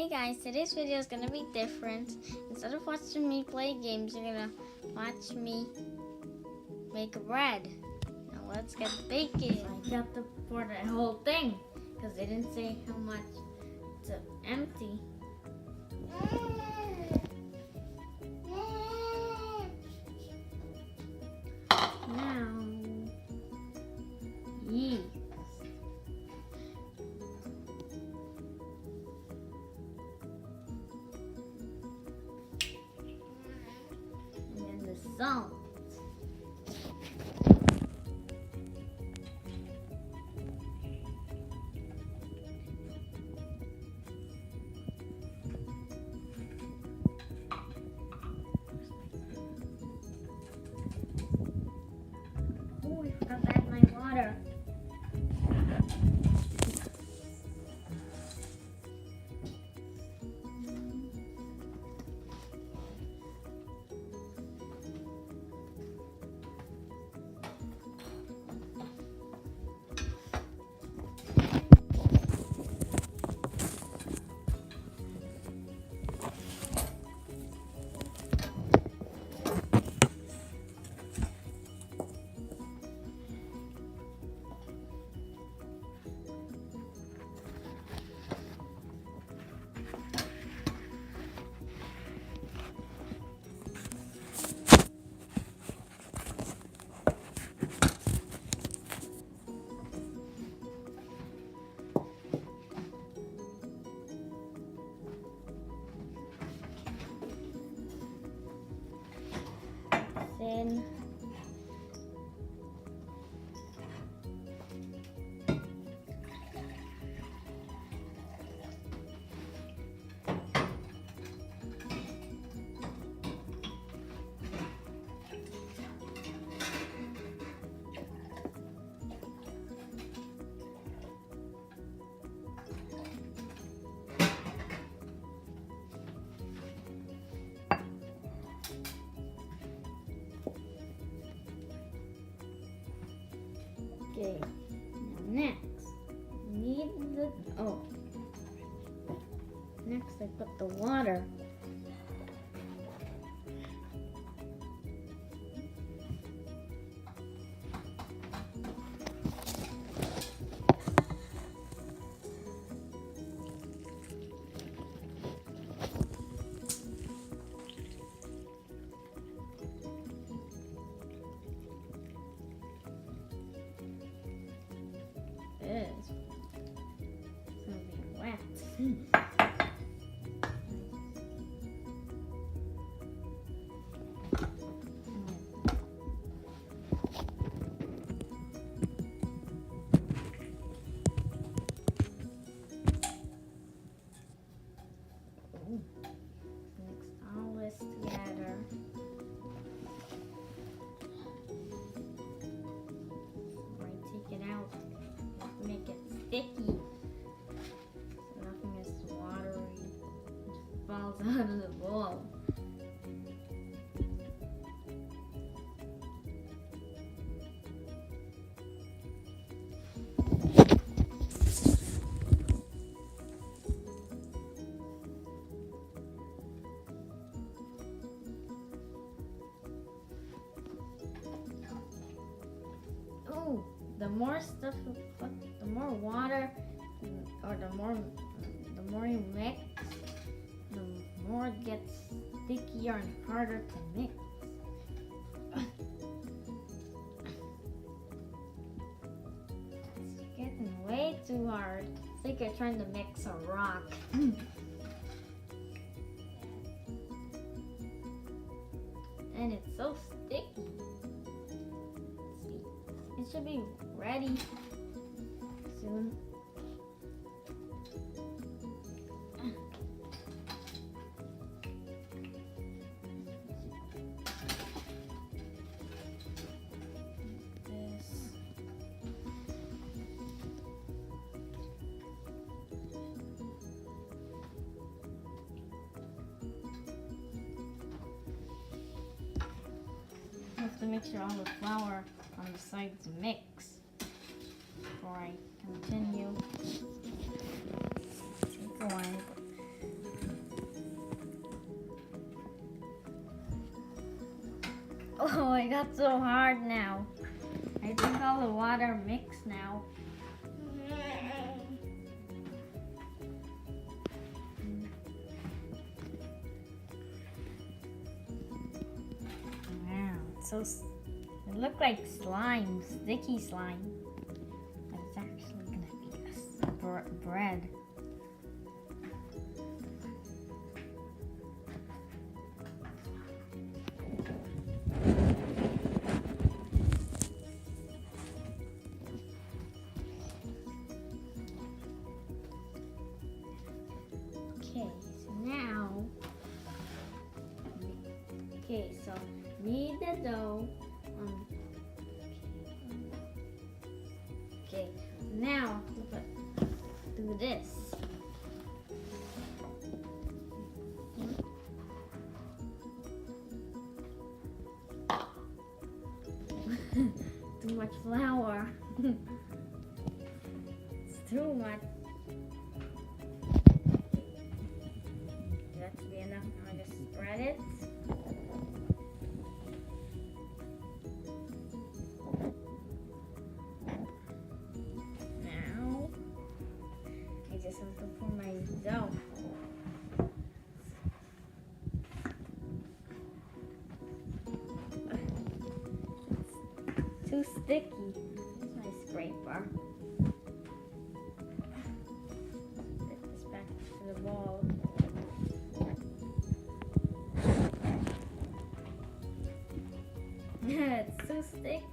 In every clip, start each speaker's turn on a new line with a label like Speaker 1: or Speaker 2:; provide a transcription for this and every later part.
Speaker 1: Hey guys, today's video is gonna be different. Instead of watching me play games, you're gonna watch me make bread. Now let's get baking. I got to pour the whole thing because they didn't say how much to empty. Now, yeast. Salt. Oh, I forgot to add my water. Then okay, now next, next I put the water. It's gonna be wet. Mix all this together. Take it out. Make it sticky. So nothing is watery. It just falls out of the bowl. Oh, the more stuff you put, the more water, or the more you mix, the more it gets stickier and harder to mix. It's getting way too hard. It's like you're trying to mix a rock. And it's so sticky. It should be ready soon. I have to make sure all the flour on the sides mix before I continue. Keep going. got so hard now. I think all the water mixed now. Wow, it looked like slime, sticky slime. But it's actually gonna be bread. Okay, so knead the dough. Okay, now do this. Too much flour. It's too much. That should be enough. Now I just spread it. Just have to put my dough. It's too sticky. That's my scraper. Put this back to the bowl. It's too sticky.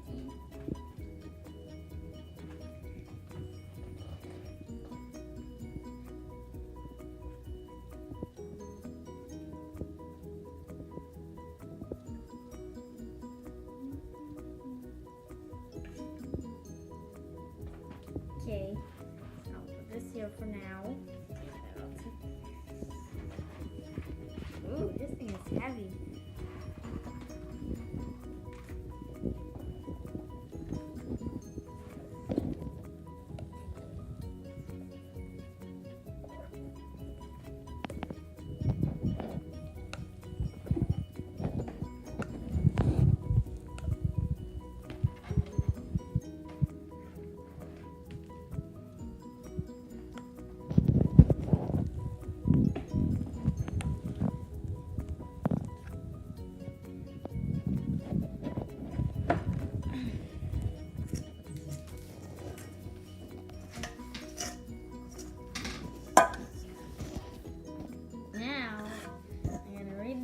Speaker 1: Okay, I'll put this here for now. Ooh, this thing is heavy.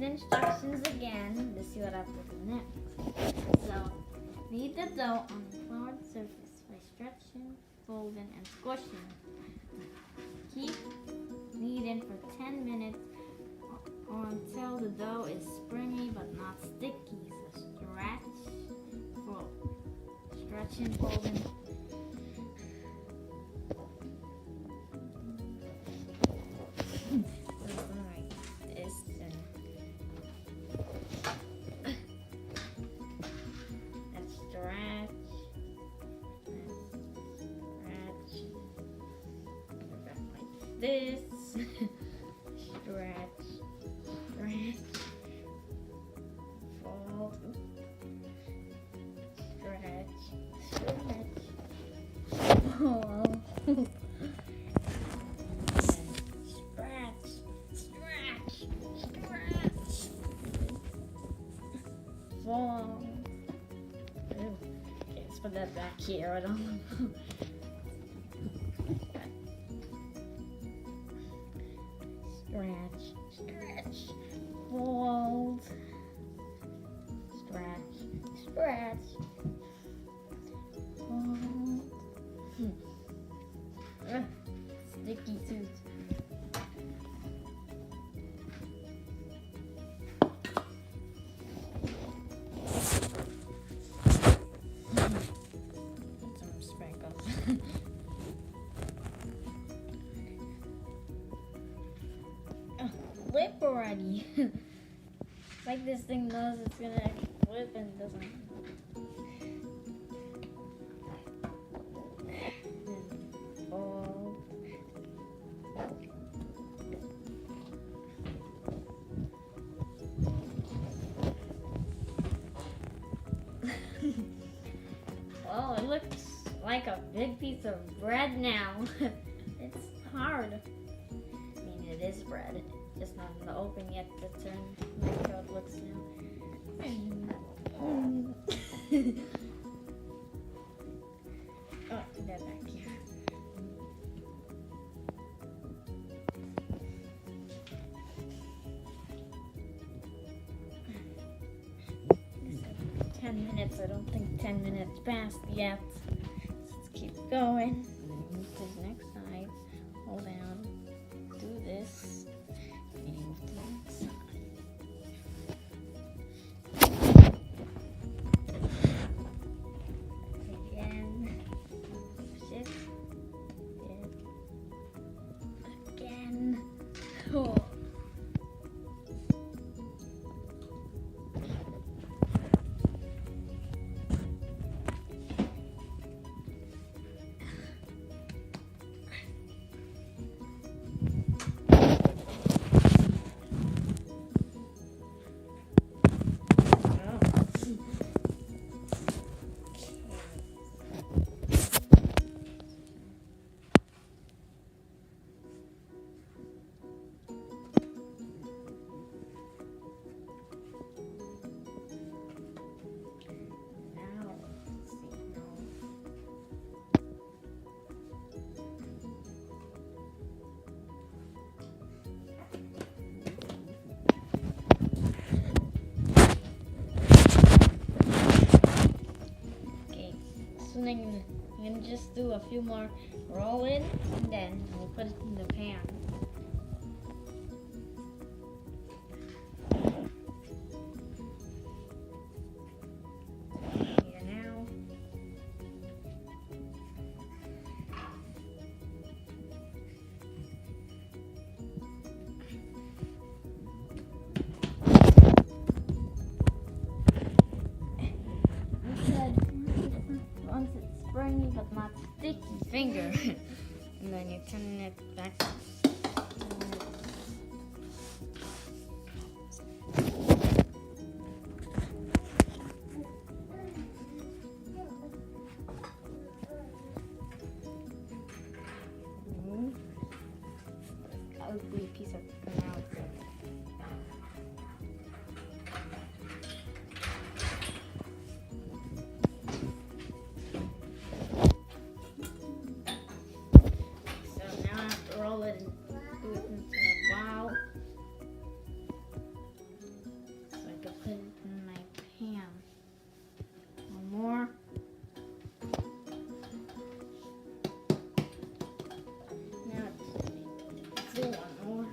Speaker 1: Instructions again to see what I put next. So, knead the dough on the floured surface by stretching, folding, and squishing. Keep kneading for 10 minutes or until the dough is springy but not sticky. So, stretching, folding. This stretch, fold, stretch, fold, stretch, fold. Okay, let's put that back here. I don't know. Stretch, fold, stretch, fold. Sticky tooth. Some sprinkles. Flip already. Like this thing knows it's gonna actually flip and doesn't. Fold. like a big piece of bread now. It's hard. I mean, it is bread. Just not in the oven yet to turn like how it looks now. Oh, they're back here. This is 10 minutes. I don't think 10 minutes passed yet. Let's keep going. Move to the next side. Hold down. Do this. And move to the next side. Again. Shift. Again. Oh. I'm gonna just do a few more roll in and then we'll put it in the pan. Here now. Once it's springy but not sticky finger, and then you turn it back. Ugly piece of banana. Roll it and do it into a bowl so I can put it in my pan. One more. Now let's do one more.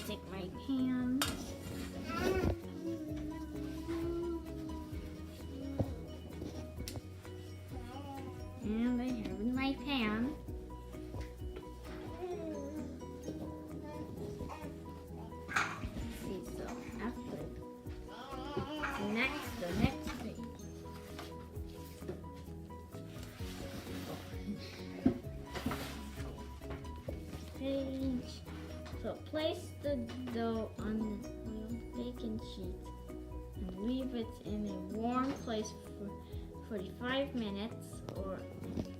Speaker 1: Take my pan. And I have in my pan. See, so after the next thing. Page. So place the dough on the oiled baking sheet and leave it in a warm place for 45 minutes or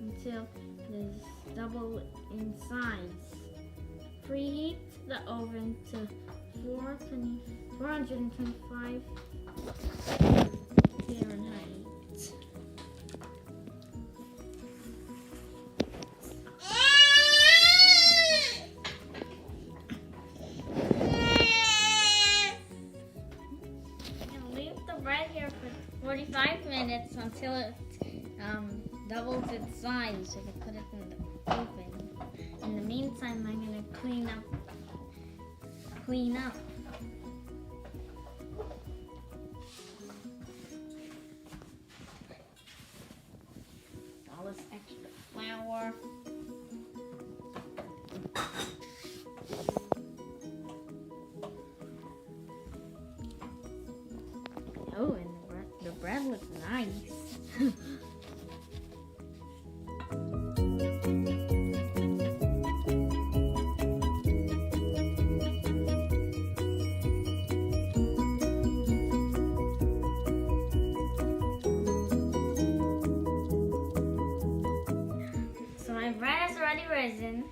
Speaker 1: until it is double in size. Preheat the oven to 425 Fahrenheit. And leave the bread here for 45 minutes until it doubles its size, so you can put it in the oven. In the meantime, I'm gonna clean up. All this extra flour. Oh, and the bread looks nice. risen.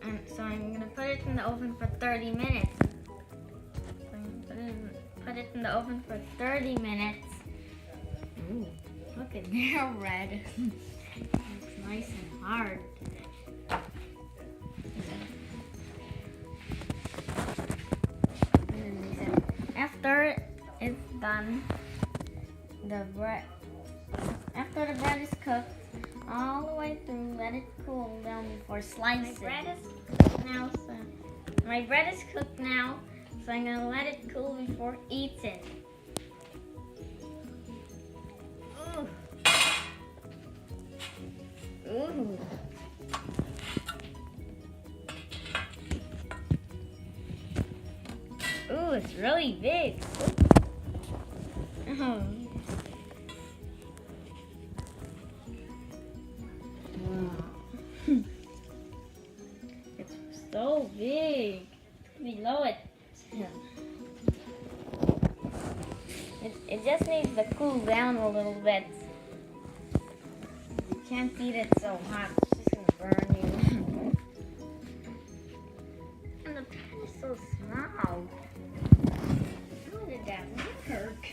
Speaker 1: And so I'm gonna put it in the oven for 30 minutes. So I'm gonna put it in the oven for 30 minutes. Ooh, look at their red. It's nice and hard. After it's done, after the bread is cooked all the way through, let it cool down before slicing. My bread is cooked now, so I'm gonna let it cool before eating. Ooh. Ooh. Ooh, it's really big. Oh. Wow. It's so big. Below it. It just needs to cool down a little bit. You can't eat it so hot. It's just gonna burn you. And the pan is so small. How did that work?